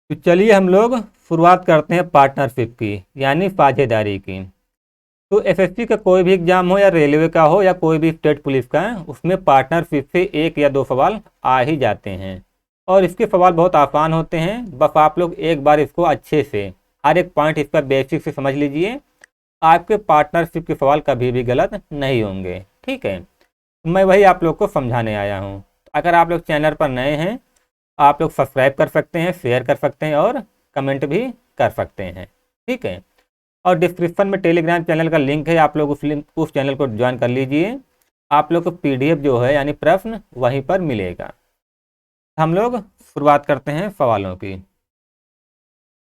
तो चलिए हम लोग शुरुआत करते हैं पार्टनरशिप की, यानी साझेदारी की। तो एसएससी का कोई भी एग्जाम हो या रेलवे का हो या कोई भी स्टेट पुलिस का, उसमें पार्टनरशिप से एक या दो सवाल आ ही जाते हैं। और इसके सवाल बहुत आसान होते हैं। बस आप लोग एक बार इसको अच्छे से हर एक पॉइंट इसका बेसिक से समझ लीजिए। आपके पार्टनरशिप के सवाल कभी भी गलत नहीं होंगे। ठीक है, मैं वही आप लोग को समझाने आया हूँ। अगर आप लोग चैनल पर नए हैं, आप लोग सब्सक्राइब कर सकते हैं, शेयर कर सकते हैं और कमेंट भी कर सकते हैं। ठीक है, और डिस्क्रिप्शन में टेलीग्राम चैनल का लिंक है, आप लोग उस चैनल को ज्वाइन कर लीजिए। आप लोग को पीडीएफ जो है यानी प्रश्न वहीं पर मिलेगा। हम लोग शुरुआत करते हैं सवालों की।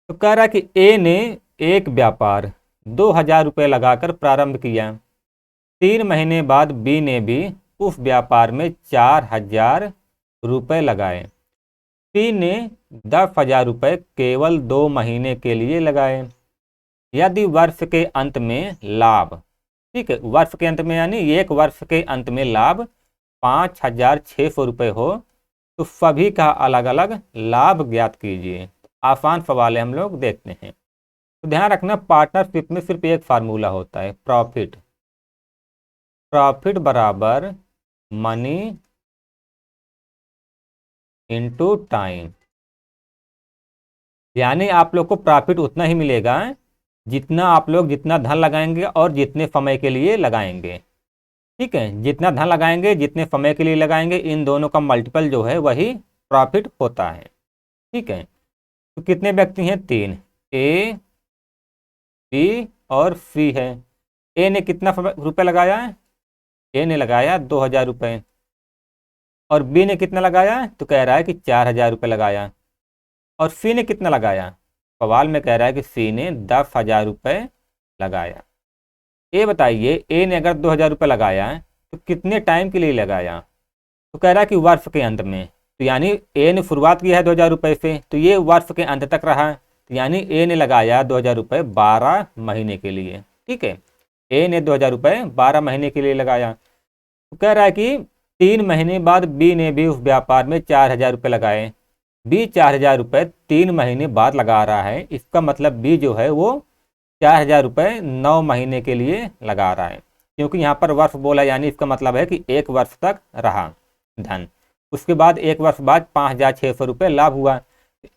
तो कह रहा है कि ए ने एक व्यापार 2000 रुपये लगाकर प्रारंभ किया। 3 महीने बाद बी ने भी उस व्यापार में 4000 रुपये लगाए। सी ने 10,000 रुपये केवल 2 महीने के लिए लगाए। यदि वर्ष के अंत में लाभ, ठीक है, वर्ष के अंत में यानी एक वर्ष के अंत में लाभ 5,600 रुपये हो तो सभी का अलग अलग लाभ ज्ञात कीजिए। आसान सवाल है, हम लोग देखते हैं। तो ध्यान रखना, पार्टनरशिप में सिर्फ एक फार्मूला होता है, प्रॉफिट। प्रॉफिट बराबर मनी इनटू टाइम। यानी आप लोग को प्रॉफिट उतना ही मिलेगा जितना आप लोग जितना धन लगाएंगे और जितने समय के लिए लगाएंगे। ठीक है, जितना धन लगाएंगे जितने समय के लिए लगाएंगे, इन दोनों का मल्टीपल जो है वही प्रॉफिट होता है। ठीक है, तो कितने व्यक्ति हैं? 3, ए, बी और सी है। ए ने कितना रुपये लगाया है? ए ने लगाया 2000 रुपये। और बी ने कितना लगाया? तो कह रहा है कि 4000 रुपये लगाया। और सी ने कितना लगाया? सवाल में कह रहा है कि सी ने 10,000 रुपये लगाया। ये बताइए, ए ने अगर 2000 रुपये लगाया है तो कितने टाइम के लिए लगाया? तो कह रहा है कि वर्ष के अंत में। तो यानी ए ने शुरुआत किया है 2000 रुपये से, तो ये वर्ष के अंत तक रहा। तो यानी ए ने लगाया 2000 रुपये 12 महीने के लिए। ठीक है, ए ने 2000 रुपये 12 महीने के लिए लगाया। तो कह रहा है कि 3 महीने बाद बी ने भी उस व्यापार में 4000 रुपये लगाए। बी 4000 रुपये 3 महीने बाद लगा रहा है। इसका मतलब बी जो है वो 4000 रुपये 9 महीने के लिए लगा रहा है, क्योंकि यहाँ पर वर्ष बोला, यानी इसका मतलब है कि 1 वर्ष तक रहा धन। उसके बाद 1 वर्ष बाद 5,600 रुपये लाभ हुआ।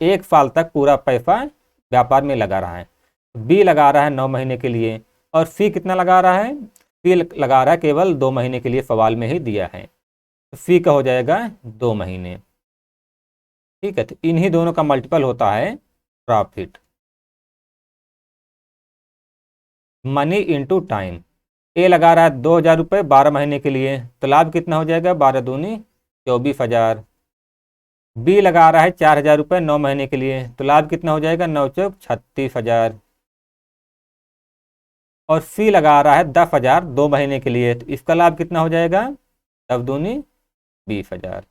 1 साल तक पूरा पैसा व्यापार में लगा रहा है। बी लगा रहा है 9 महीने के लिए। और सी कितना लगा रहा है? सी लगा रहा है केवल 2 महीने के लिए, सवाल में ही दिया है। तो सी का हो जाएगा 2 महीने। ठीक है, तो इन्हीं दोनों का मल्टीपल होता है प्रॉफिट। Money into time. ए लगा रहा है 2000 रुपये 12 महीने के लिए, तो लाभ कितना हो जाएगा? 12 दूनी 24,000। बी लगा रहा है 4000 रुपये 9 महीने के लिए, तो लाभ कितना हो जाएगा? 9 चौक 36,000। और सी लगा रहा है 10,000 2 महीने के लिए, तो इसका लाभ कितना हो जाएगा? 10 दूनी 20,000।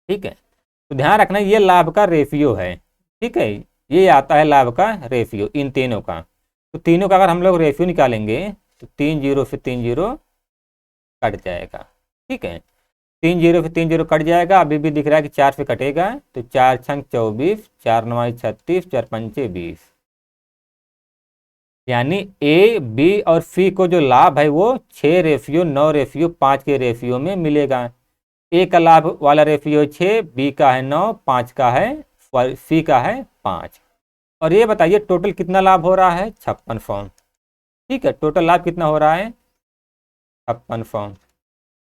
ठीक है, तो ध्यान रखना ये लाभ का रेशियो है। ठीक है, ये आता है लाभ का रेशियो इन तीनों का। तो तीनों का अगर हम लोग रेशियो निकालेंगे तो 3 जीरो से 3 जीरो कट जाएगा। ठीक है, 3 जीरो से 3 जीरो कट जाएगा। अभी भी दिख रहा है कि 4 से कटेगा, तो 4 छंग 24, 4 नवाई 36, 4 पंचे 20। यानी ए, बी और सी को जो लाभ है वो 6:9:5 के रेशियो में मिलेगा। ए का लाभ वाला रेशियो 6, बी का है 9, 5 का है, सी का है 5। और ये बताइए टोटल कितना लाभ हो रहा है? 5600। ठीक है, टोटल लाभ कितना हो रहा है? 5600।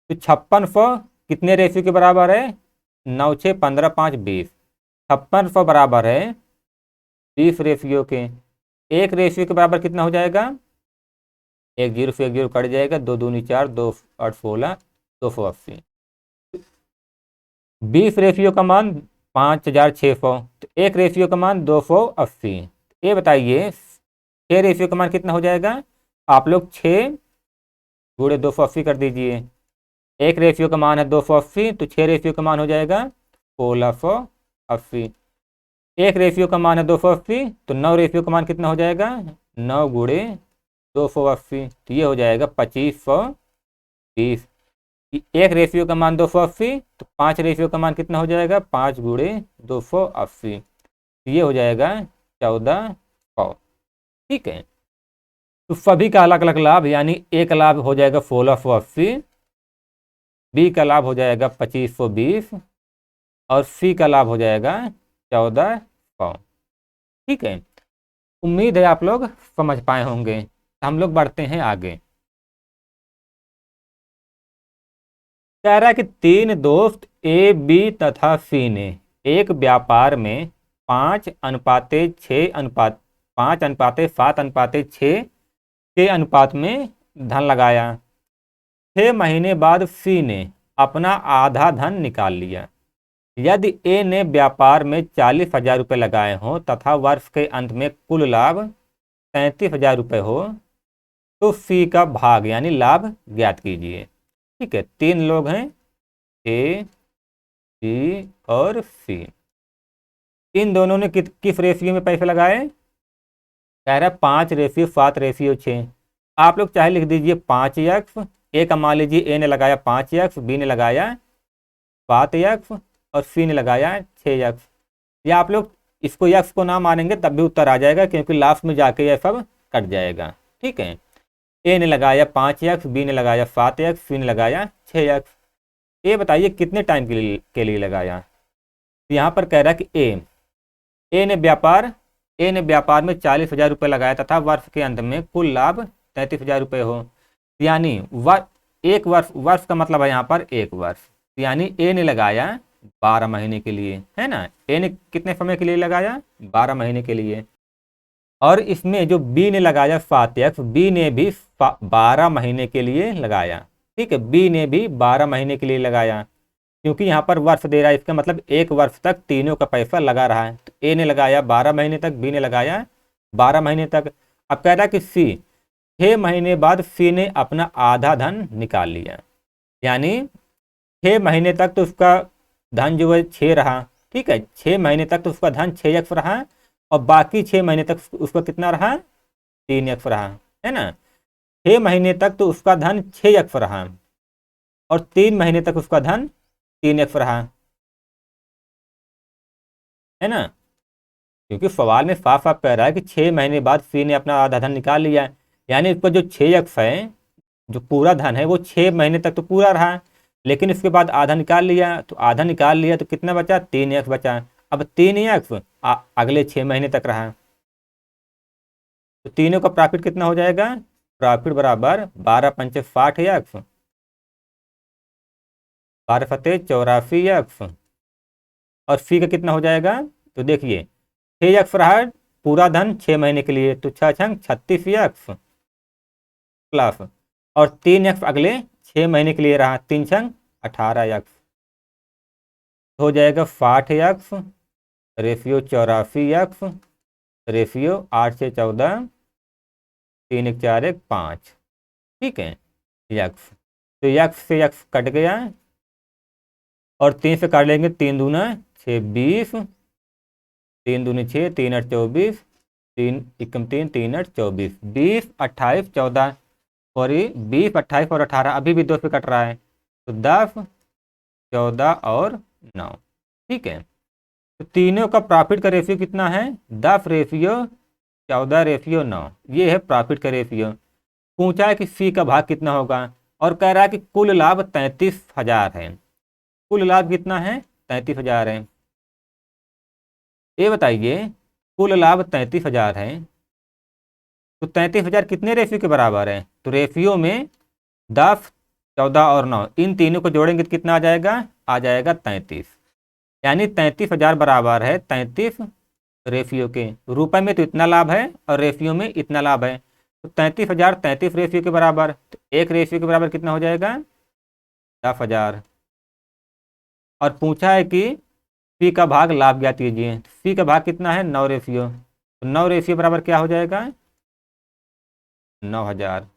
तो 5600 कितने रेशियो के बराबर है? 9, 6, 15, 5, 20। 5600 बराबर है 20 रेशियो के। एक रेशियो के बराबर कितना हो जाएगा? 1 जीरो से 1 जीरो कट जाएगा, 2 दूनी 4, 2 8 16, 280। 20 रेशियो का मान 5,600, तो एक रेशियो का मान 280। ये बताइए 6 रेशियो का मान कितना हो जाएगा? आप लोग 6 गुणे 280 कर दीजिए। एक रेशियो का मान है 280, तो 6 रेशियो का मान हो जाएगा 1680। एक रेशियो का मान है 280, तो 9 रेशियो का मान कितना हो जाएगा? 9 गुणे 280, तो ये हो जाएगा 2520। एक रेशियो का मान 280, तो 5 रेशियो का मान कितना हो जाएगा? 5 गुणे 280। ये हो जाएगा 1400। ठीक है, तो सभी का अलग अलग लाभ, यानी ए का लाभ हो जाएगा 1680, बी का लाभ हो जाएगा 2520 और सी का लाभ हो जाएगा 1400। ठीक है, उम्मीद है आप लोग समझ पाए होंगे। हम लोग बढ़ते हैं आगे। कह रहा है कि तीन दोस्त ए बी तथा सी ने एक व्यापार में 5:6:5:7:6 के अनुपात में धन लगाया। 6 महीने बाद सी ने अपना आधा धन निकाल लिया। यदि ए ने व्यापार में 40,000 रुपये लगाए हों तथा वर्ष के अंत में कुल लाभ 37,000 रुपये हो, तो सी का भाग यानी लाभ ज्ञात कीजिए। ठीक है, तीन लोग हैं, ए बी और सी। इन दोनों ने किस रेशियो में पैसे लगाए? कह रहा है 5:7:6। आप लोग चाहे लिख दीजिए 5x। ए का मान लीजिए ए ने लगाया 5x, बी ने लगाया 7x और सी ने लगाया 6x। या आप लोग इसको x को ना मानेंगे तब भी उत्तर आ जाएगा, क्योंकि लास्ट में जाके यह सब कट जाएगा। ठीक है, ए ने लगाया 5x, बी ने लगाया 7x, सी ने लगाया 6x। ये बताइए कितने टाइम के लिए लगाया? तो यहाँ पर कह रहा है कि ए ने व्यापार में 40,000 रुपये लगाया तथा वर्ष के अंत में कुल लाभ 37,000 रुपये हो, यानी एक वर्ष का मतलब है यहाँ पर एक वर्ष, यानी ए ने लगाया 12 महीने के लिए, है ना। ए ने कितने समय के लिए लगाया? 12 महीने के लिए। और इसमें जो बी ने लगाया 7x, बी ने भी 12 महीने के लिए लगाया। ठीक है, बी ने भी 12 महीने के लिए लगाया, क्योंकि यहाँ पर वर्ष दे रहा है, इसका मतलब एक वर्ष तक तीनों का पैसा लगा रहा है। तो ए ने लगाया 12 महीने तक, बी ने लगाया 12 महीने तक। अब कह रहा है कि सी 6 महीने बाद सी ने अपना आधा धन निकाल लिया, यानी 6 महीने तक तो उसका धन जो है 6 रहा। ठीक है, 6 महीने तक तो उसका धन 6x रहा और बाकी 6 महीने तक उसका कितना रहा? 3x रहा, है ना। 6 महीने तक तो उसका धन 6x रहा और 3 महीने तक उसका धन 3x रहा, है ना। क्योंकि सवाल में साफ साफ कह रहा है कि 6 महीने बाद सी ने अपना आधा धन निकाल लिया, यानी इसका जो 6x है, जो पूरा धन है वो 6 महीने तक तो पूरा रहा, लेकिन इसके बाद आधा निकाल लिया। तो आधा निकाल लिया तो कितना बचा? 3x बचा। अब 3x अगले 6 महीने तक रहा, तो तीनों का प्रॉफिट कितना हो जाएगा? प्रॉफिट बराबर 12×5 60x, 12×7 84x और सी का कितना हो जाएगा? तो देखिए 6x रहा पूरा धन 6 महीने के लिए, तो 6×6 36x प्लस और 3x अगले 6 महीने के लिए रहा, 3×6 18x हो जाएगा 60x रेशियो 84x रेशियो 8×6 = 3×1 = 4 = 5। ठीक है, x तो x से x कट गया और 3 से काट लेंगे, 3 दूना 6 20, 3 दूनी 6, 3 8 24, 3 एकम 3, 3 8 24, 20 28 14 और ये 20 28 और 18 अभी भी 2 से कट रहा है, तो 10 14 और 9। ठीक है, तो तीनों का प्रॉफिट का रेशियो कितना है? 10:14:9। ये है प्रॉफिट का रेशियो। पूछा है कि सी का भाग कितना होगा और कह रहा है कि कुल लाभ 33,000 है। कुल लाभ कितना है? 33,000 है। ये बताइए कुल लाभ 33,000 है, तो 33,000 कितने रेशियो के बराबर है? तो रेशियो में 10 14 और 9 इन तीनों को जोड़ेंगे तो कितना आ जाएगा? आ जाएगा 33, यानी 33,000 बराबर है 33 रेशियो के। रुपए में तो इतना लाभ है और रेशियो में इतना लाभ है, तो 33,000 33 रेशियो के बराबर, तो एक रेशियो के बराबर कितना हो जाएगा? 10,000। और पूछा है कि सी का भाग लाभ ज्ञात कीजिए, सी का भाग कितना है? 9 रेशियो, तो 9 रेशियो बराबर क्या हो जाएगा? 9,000।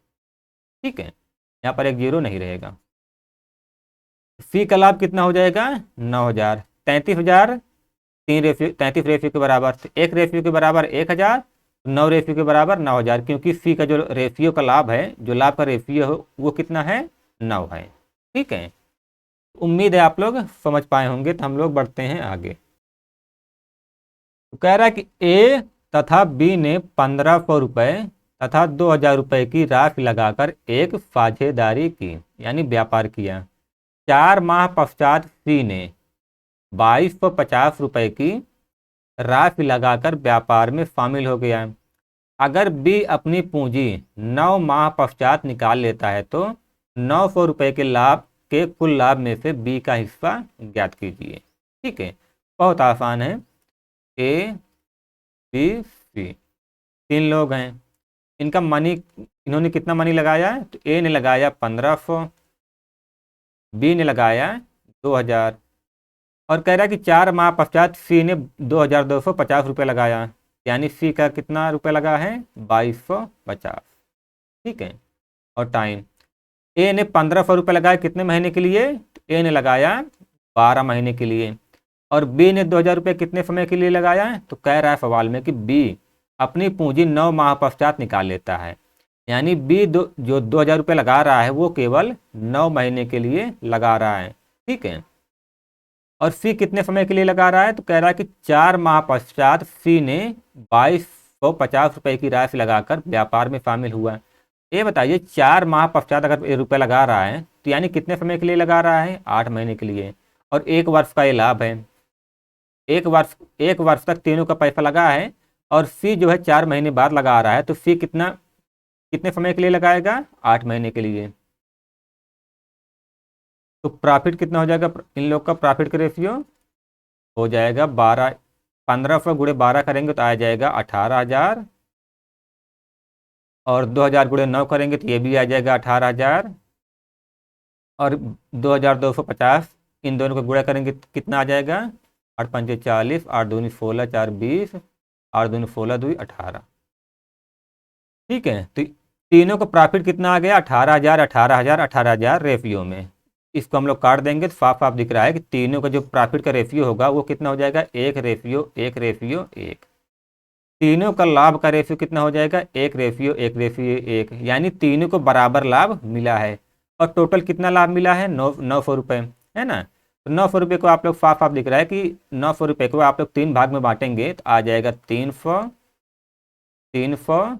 ठीक है, यहाँ पर एक जीरो नहीं रहेगा। सी का लाभ कितना हो जाएगा? 9,000। 33,000 33 रेशियो के बराबर, तो एक रेशियो के बराबर 1,000, 9 रेशियो के बराबर 9,000, क्योंकि सी का जो रेशियो का लाभ है, जो लाभ का रेशियो है वो कितना है? 9 है। ठीक है, उम्मीद है आप लोग समझ पाए होंगे। तो हम लोग बढ़ते हैं आगे। तो कह रहा है कि ए तथा बी ने 1500 रुपये तथा 2000 रुपये की राशि लगाकर एक साझेदारी की यानी व्यापार किया। 4 माह पश्चात सी ने 2250 रुपये की राशि लगाकर व्यापार में शामिल हो गया। अगर बी अपनी पूंजी 9 माह पश्चात निकाल लेता है तो 900 रुपये के लाभ के कुल लाभ में से बी का हिस्सा ज्ञात कीजिए। ठीक है, बहुत आसान है। ए बी सी 3 लोग हैं, इनका मनी, इन्होंने कितना मनी लगाया है? तो ए ने लगाया 1500, बी ने लगाया 2000 और कह रहा है कि 4 माह पश्चात सी ने 2250 रुपये लगाया, यानी सी का कितना रुपये लगा है? 2250। ठीक है, और टाइम ए ने 1500 रुपये लगाया कितने महीने के लिए? तो ए ने लगाया 12 महीने के लिए। और बी ने 2000 रुपये कितने समय के लिए लगाया है? तो कह रहा है सवाल में कि बी अपनी पूंजी 9 माह पश्चात निकाल लेता है, यानी बी जो 2000 रुपये लगा रहा है वो केवल 9 महीने के लिए लगा रहा है। ठीक है, और सी कितने समय के लिए लगा रहा है? तो कह रहा है कि 4 माह पश्चात सी ने 2250 रुपये की राशि लगाकर व्यापार में शामिल हुआ। ये बताइए 4 माह पश्चात अगर ये रुपये लगा रहा है तो यानी कितने समय के लिए लगा रहा है? 8 महीने के लिए, और 1 वर्ष का ये लाभ है। 1 वर्ष तक तीनों का पैसा लगा है, और सी जो है 4 महीने बाद लगा रहा है, तो सी कितने समय के लिए लगाएगा? 8 महीने के लिए। तो प्रॉफिट कितना हो जाएगा? इन लोग का प्रॉफिट का रेशियो हो जाएगा 12, 1500 गुणे 12 करेंगे तो आ जाएगा 18,000, और 2000 गुणे 9 करेंगे तो ये भी आ जाएगा 18,000, और 2250 इन दोनों को गुणा करेंगे तो कितना आ जाएगा? 8 पंचे 40, 8 दूनी 16, 4 20, 8 दूनी 16, 2 18। ठीक है, तो तीनों का प्रॉफिट कितना आ गया? 18,000, 18,000, 18,000 रेशियो में। इसको हम लोग काट देंगे तो साफ साफ दिख रहा है कि तीनों का जो प्रॉफिट का रेशियो होगा वो कितना हो जाएगा? 1:1:1। तीनों का लाभ का रेशियो कितना हो जाएगा? 1:1:1, यानी तीनों को बराबर लाभ मिला है। और टोटल कितना लाभ मिला है? 900 रुपये, है ना। तो 900 रुपये को आप लोग साफ साफ दिख रहा है कि 900 रुपये को आप लोग 3 भाग में बांटेंगे तो आ जाएगा 300, 300,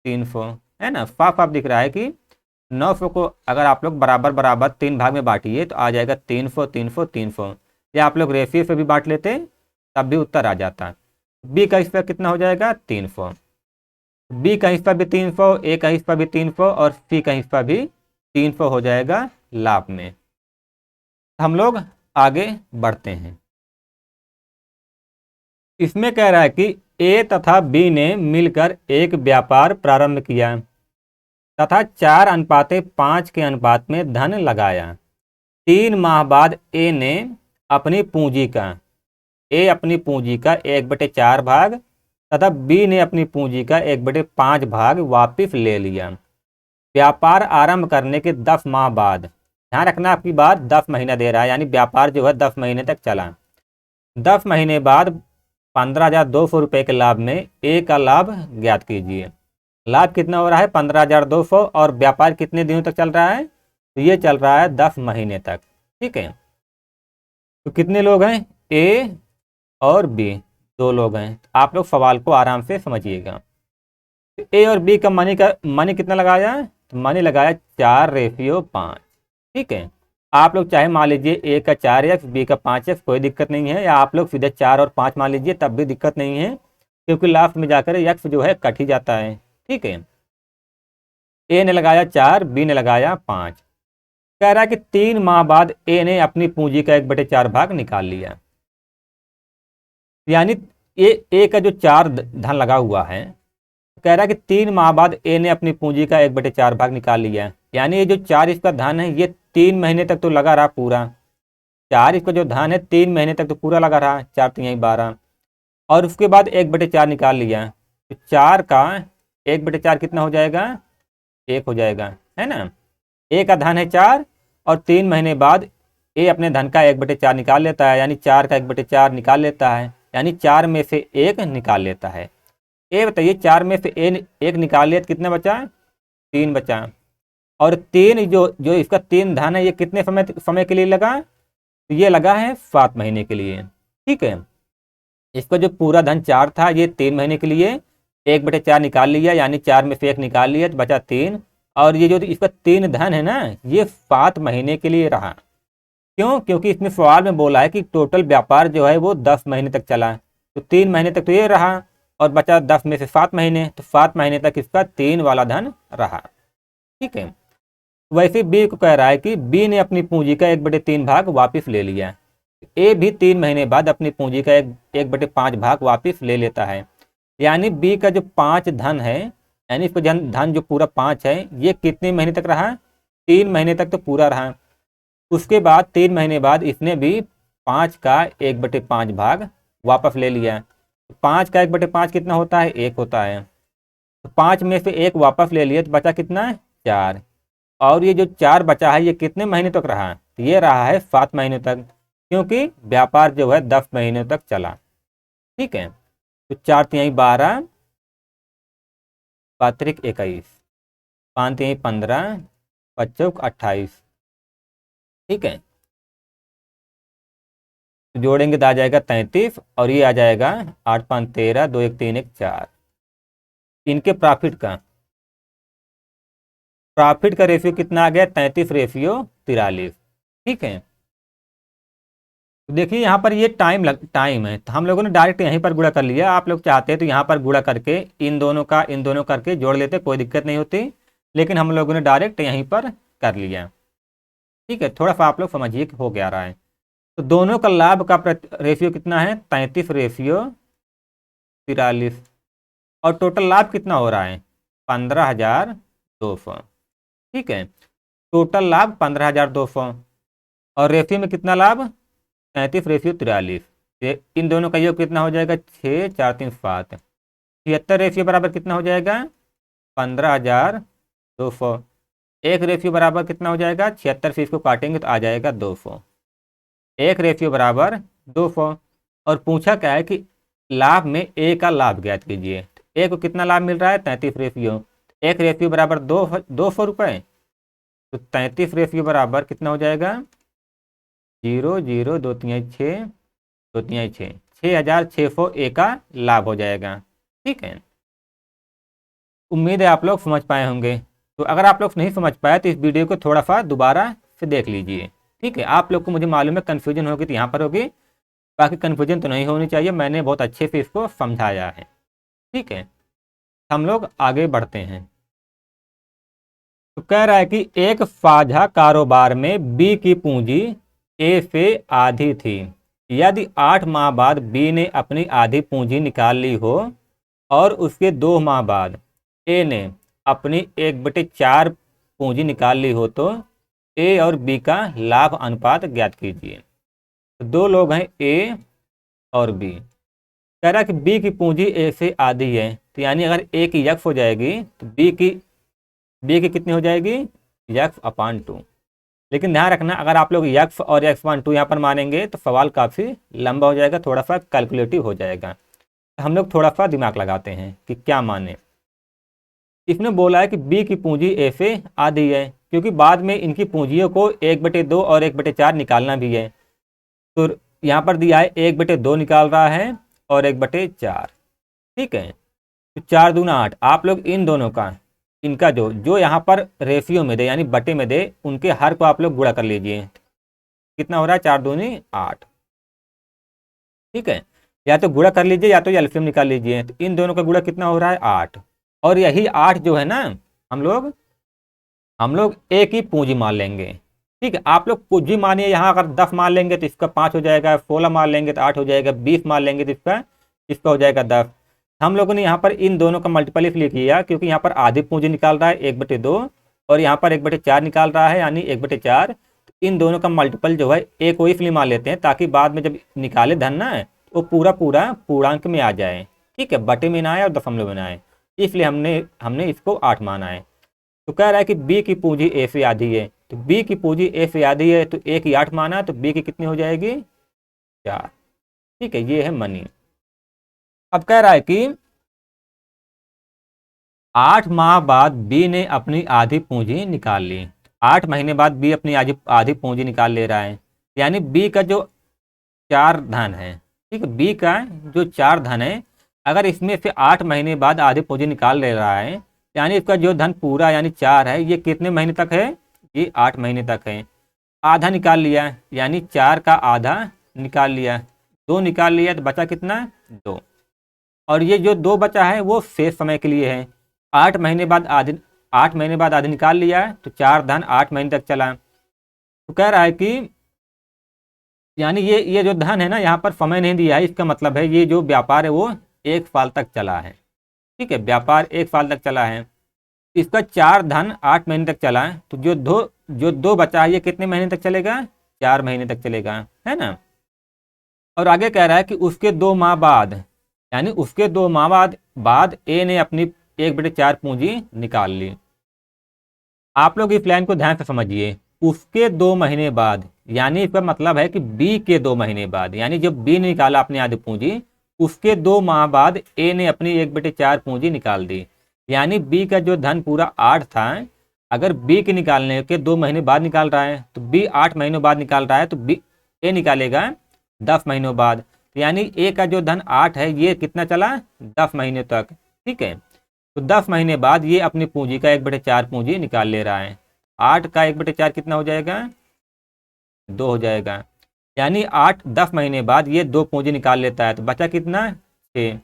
300, है ना। साफ साफ दिख रहा है कि 900 को अगर आप लोग बराबर बराबर 3 भाग में बांटिए तो आ जाएगा 300, 300, 300। या आप लोग रेशियो से भी बांट लेते तब भी उत्तर आ जाता। बी का हिस्सा कितना हो जाएगा? 300। बी का हिस्सा भी 300, ए का हिस्सा भी 300, और सी का हिस्सा भी 300 हो जाएगा लाभ में। हम लोग आगे बढ़ते हैं। इसमें कह रहा है कि ए तथा बी ने मिलकर एक व्यापार प्रारंभ किया तथा 4:5 के अनुपात में धन लगाया। 3 माह बाद ए अपनी पूंजी का 1/4 भाग तथा बी ने अपनी पूंजी का 1/5 भाग वापस ले लिया। व्यापार आरंभ करने के 10 माह बाद, ध्यान रखना आपकी बात, 10 महीना दे रहा है, यानी व्यापार जो है 10 महीने तक चला। 10 महीने बाद 15,200 रुपये के लाभ में ए का लाभ ज्ञात कीजिए। लाभ कितना हो रहा है? 15,200, और व्यापार कितने दिनों तक चल रहा है? तो ये चल रहा है 10 महीने तक। ठीक है, तो कितने लोग हैं? ए और बी 2 लोग हैं। आप लोग सवाल को आराम से समझिएगा। ए और बी का मनी कितना लगाया? तो मनी लगाया 4:5। ठीक है, आप लोग चाहे मान लीजिए ए का 4x, बी का 5x, कोई दिक्कत नहीं है, या आप लोग सीधे 4 और 5 मान लीजिए तब भी दिक्कत नहीं है, क्योंकि लास्ट में जाकर x जो है कट ही जाता है। ठीक है, ए ने लगाया 4, बी ने लगाया 5। कह रहा है कि 3 माह बाद ए ने अपनी पूंजी का 1/4 भाग निकाल लिया, यानी ए का जो 4 धन लगा हुआ है, कह रहा है कि 3 माह बाद ए ने अपनी पूंजी का 1/4 भाग निकाल लिया, यानी ये जो 4 इसका धन है ये 3 महीने तक तो लगा रहा पूरा। 4 इसका जो धन है 3 महीने तक तो पूरा लगा रहा, 4 3 12, और उसके बाद 1/4 निकाल लिया, तो 4 का 1/4 कितना हो जाएगा? 1 हो जाएगा, है ना। ए का धन है 4, और 3 महीने बाद ए अपने धन का 1/4 निकाल लेता है, यानी 4 का 1/4 निकाल लेता है, यानी 4 में से 1 निकाल लेता है। ए बताइए 4 में से 1 निकाल लिया तो कितना बचा? 3 बचा। और 3 जो इसका 3 धन है ये कितने समय के लिए लगा? तो ये लगा है 7 महीने के लिए। ठीक है, इसका जो पूरा धन 4 था ये 3 महीने के लिए, 1/4 निकाल लिया, यानी 4 में से 1 निकाल लिया तो बचा 3। और ये जो इसका 3 धन है ना, ये 7 महीने के लिए रहा। क्यों? क्योंकि इसमें सवाल में बोला है कि टोटल व्यापार जो है वो 10 महीने तक चला, तो 3 महीने तक तो ये रहा और बचा 10 में से 7 महीने, तो 7 महीने तक इसका 3 वाला धन रहा। ठीक है। वैसे बी को कह रहा है कि बी ने अपनी पूंजी का 1/3 भाग वापिस ले लिया। ए भी 3 महीने बाद अपनी पूंजी का 1/5 भाग वापिस ले लेता है। यानी बी का जो 5 धन है, यानी इसको धन जो पूरा 5 है, ये कितने महीने तक रहा? 3 महीने तक तो पूरा रहा। उसके बाद 3 महीने बाद इसने भी 5 का 1/5 भाग वापस ले लिया। 5 का 1/5 कितना होता है? 1 होता है। तो 5 में से 1 वापस ले लिया तो बचा कितना? 4। और ये जो 4 बचा है ये कितने महीने तक रहा? तो ये रहा है 7 महीने तक, क्योंकि व्यापार जो है 10 महीने तक चला। ठीक है। तो 4 तिहाई 12, 5 21, 5 तिहाई 15, 5 28। ठीक है। तो जोड़ेंगे तो आ जाएगा 33 और ये आ जाएगा 8 5 13, 2 1 3 1 4। इनके प्रॉफिट का रेशियो कितना आ गया? 33:43। ठीक है। तो देखिए यहाँ पर ये टाइम है, तो हम लोगों ने डायरेक्ट यहीं पर गुणा कर लिया। आप लोग चाहते हैं तो यहाँ पर गुणा करके इन दोनों करके जोड़ लेते, कोई दिक्कत नहीं होती, लेकिन हम लोगों ने डायरेक्ट यहीं पर कर लिया। ठीक है। थोड़ा सा आप लोग समझिए कि हो क्या रहा है। तो दोनों का लाभ का रेशियो कितना है? 33:43। और टोटल लाभ कितना हो रहा है? 15,200। ठीक है। टोटल लाभ 15,200 और रेशियो में कितना लाभ? 33:43। इन दोनों का योग कितना हो जाएगा? 6 4 3 7। 76 रेशियो बराबर कितना हो जाएगा? 15,200। एक रेशियो बराबर कितना हो जाएगा? 76 से इसको काटेंगे तो आ जाएगा 200। एक रेशियो बराबर 200। और पूछा क्या है कि लाभ में ए का लाभ ज्ञात कीजिए। ए को कितना लाभ मिल रहा है? 33 रेशियो। एक रेशियो बराबर 200 रुपये, तो 33 रेशियो बराबर कितना हो जाएगा? 0 0 2 3 6, 2 3 6, 6,600 ए का लाभ हो जाएगा। ठीक है। उम्मीद है आप लोग समझ पाए होंगे। तो अगर आप लोग नहीं समझ पाए तो इस वीडियो को थोड़ा सा दोबारा से देख लीजिए। ठीक है। आप लोग को मुझे मालूम है कन्फ्यूजन होगी तो यहाँ पर होगी, बाकी कन्फ्यूजन तो नहीं होनी चाहिए, मैंने बहुत अच्छे से इसको समझाया है। ठीक है। हम लोग आगे बढ़ते हैं। तो कह रहा है कि एक साझा कारोबार में बी की पूंजी ए से आधी थी। यदि 8 माह बाद बी ने अपनी आधी पूंजी निकाल ली हो और उसके 2 माह बाद ए ने अपनी 1/4 पूंजी निकाल ली हो, तो ए और बी का लाभ अनुपात ज्ञात कीजिए। तो 2 लोग हैं, ए और बी। कह रहा है कि बी की पूंजी ए से आधी है, तो यानी अगर ए की यक्स हो जाएगी तो बी की कितनी हो जाएगी? x/2। लेकिन ध्यान रखना, अगर आप लोग x और x/2 यहाँ पर मानेंगे तो सवाल काफ़ी लंबा हो जाएगा, थोड़ा सा कैलकुलेटिव हो जाएगा। तो हम लोग थोड़ा सा दिमाग लगाते हैं कि क्या माने। इसने बोला है कि बी की पूंजी ए से आधी है, क्योंकि बाद में इनकी पूंजियों को 1/2 और 1/4 निकालना भी है। तो यहाँ पर दिया है 1/2 निकाल रहा है और 1/4। ठीक है। तो 4 दूना 8। आप लोग इन दोनों का, इनका जो यहाँ पर रेशियो में दे यानी बटे में दे, उनके हर को आप लोग गुणा कर लीजिए। कितना हो रहा है? 4 दूनी 8। ठीक है। या तो गुणा कर लीजिए या तो एलसीएम निकाल लीजिए। तो इन दोनों का गुणा कितना हो रहा है? 8। और यही 8 जो है ना, हम लोग ए की पूंजी मान लेंगे। ठीक है। आप लोग पूंजी मानिए, यहाँ अगर 10 मान लेंगे तो इसका 5 हो जाएगा, 16 मान लेंगे तो 8 हो जाएगा, 20 मान लेंगे तो इसका हो जाएगा 10। हम लोगों ने यहाँ पर इन दोनों का मल्टीपल इसलिए किया क्योंकि यहाँ पर आधी पूंजी निकाल रहा है 1/2 और यहाँ पर 1/4 निकाल रहा है यानी 1/4। इन दोनों का मल्टीपल जो है ए को इसलिए मान लेते हैं ताकि बाद में जब निकाले धन ना वो पूरा पूर्णांक में आ जाए। ठीक है। बटे में ना आए और दशमलव में ना आए, इसलिए हमने इसको 8 माना है। तो कह रहा है कि बी की पूंजी ए से आधी है, तो बी की पूंजी ए से आधी है तो ए की 8 माना, तो बी की कितनी हो जाएगी? 4। ठीक है। ये है मनी। अब कह रहा है कि 8 माह बाद बी ने अपनी आधी पूंजी निकाल ली। 8 महीने बाद बी अपनी आधी पूंजी निकाल ले रहा है, यानी बी का जो 4 धन है, ठीक है। बी का जो 4 धन है, अगर इसमें से 8 महीने बाद आधी पूंजी निकाल ले रहा है, यानी इसका जो धन पूरा यानी 4 है, ये कितने महीने तक है, ये 8 महीने तक है। आधा निकाल लिया, यानी 4 का आधा निकाल लिया, 2 निकाल लिया, तो बचा कितना, 2। और ये जो 2 बचा है वो शेष समय के लिए है। 8 महीने बाद आधे, 8 महीने बाद आधे निकाल लिया है, तो 4 धन 8 महीने तक चला। तो कह रहा है कि यानी ये जो धन है ना, यहाँ पर समय नहीं दिया है, इसका मतलब है ये जो व्यापार है वो 1 साल तक चला है। ठीक है, व्यापार 1 साल तक चला है। इसका 4 धन 8 महीने तक चला है, तो जो दो बचा है ये कितने महीने तक चलेगा, 4 महीने तक चलेगा, है ना। और आगे कह रहा है कि उसके 2 माह बाद, यानी उसके 2 माह बाद ए ने अपनी 1/4 पूंजी निकाल ली। आप लोग इस लाइन को ध्यान से समझिए। उसके 2 महीने बाद, यानी इसका मतलब है कि बी के 2 महीने बाद, यानी जब बी ने निकाला अपनी आधी पूंजी, उसके 2 माह बाद ए ने अपनी 1/4 पूंजी निकाल दी। यानी बी का जो धन पूरा 8 था, अगर बी के निकालने के 2 महीने बाद निकाल रहा है, तो बी 8 महीनों बाद निकाल रहा है, तो बी ए निकालेगा 10 महीनों बाद। यानी ए का जो धन 8 है, ये कितना चला, 10 महीने तक। ठीक है, तो 10 महीने बाद ये अपनी पूंजी का 1/4 पूंजी निकाल ले रहा है। 8 का 1/4 कितना हो जाएगा, 2 हो जाएगा। यानी 10 महीने बाद ये 2 पूंजी निकाल लेता है, तो बचा कितना, 6।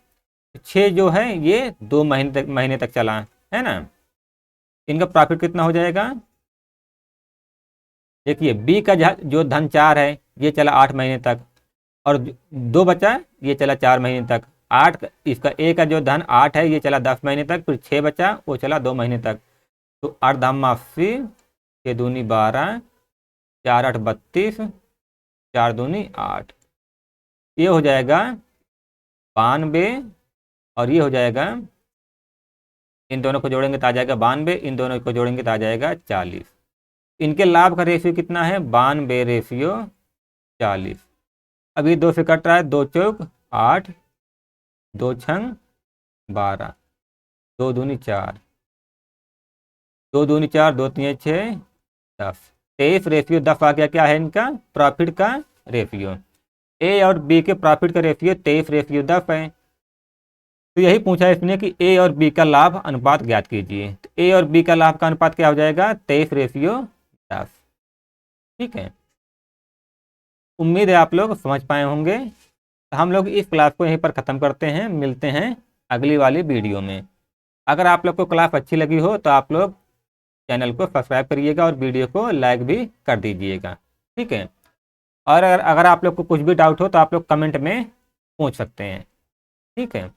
6 जो है ये 2 महीने तक चला, है ना। इनका प्रॉफिट कितना हो जाएगा, देखिए बी का जो धन 4 है ये चला 8 महीने तक, और 2 बचा ये चला 4 महीने तक। 8 इसका ए का जो धन 8 है ये चला 10 महीने तक, फिर 6 बचा वो चला 2 महीने तक। तो 8 दाम 80, 6 दूनी 12, 4 8 32, 4 दूनी 8, ये हो जाएगा 92, और ये हो जाएगा, इन दोनों को जोड़ेंगे तो आ जाएगा 92, इन दोनों को जोड़ेंगे तो आ जाएगा 40। इनके लाभ का रेशियो कितना है, 92/40। अभी 2 से कट रहा है, 2 चौक 8, 2 छंग 12, 2 दूनी 4, 2 दूनी 4, 2 तीन 6, 10। 23/10 आ गया। क्या है इनका प्रॉफिट का रेशियो, ए और बी के प्रॉफिट का रेशियो 23/10 है। तो यही पूछा है इसने कि ए और बी का लाभ अनुपात ज्ञात कीजिए। तो ए और बी का लाभ का अनुपात क्या हो जाएगा, 23/10। ठीक है, उम्मीद है आप लोग समझ पाए होंगे। तो हम लोग इस क्लास को यहीं पर ख़त्म करते हैं, मिलते हैं अगली वाली वीडियो में। अगर आप लोग को क्लास अच्छी लगी हो तो आप लोग चैनल को सब्सक्राइब करिएगा और वीडियो को लाइक भी कर दीजिएगा। ठीक है, और अगर आप लोग को कुछ भी डाउट हो तो आप लोग कमेंट में पूछ सकते हैं। ठीक है।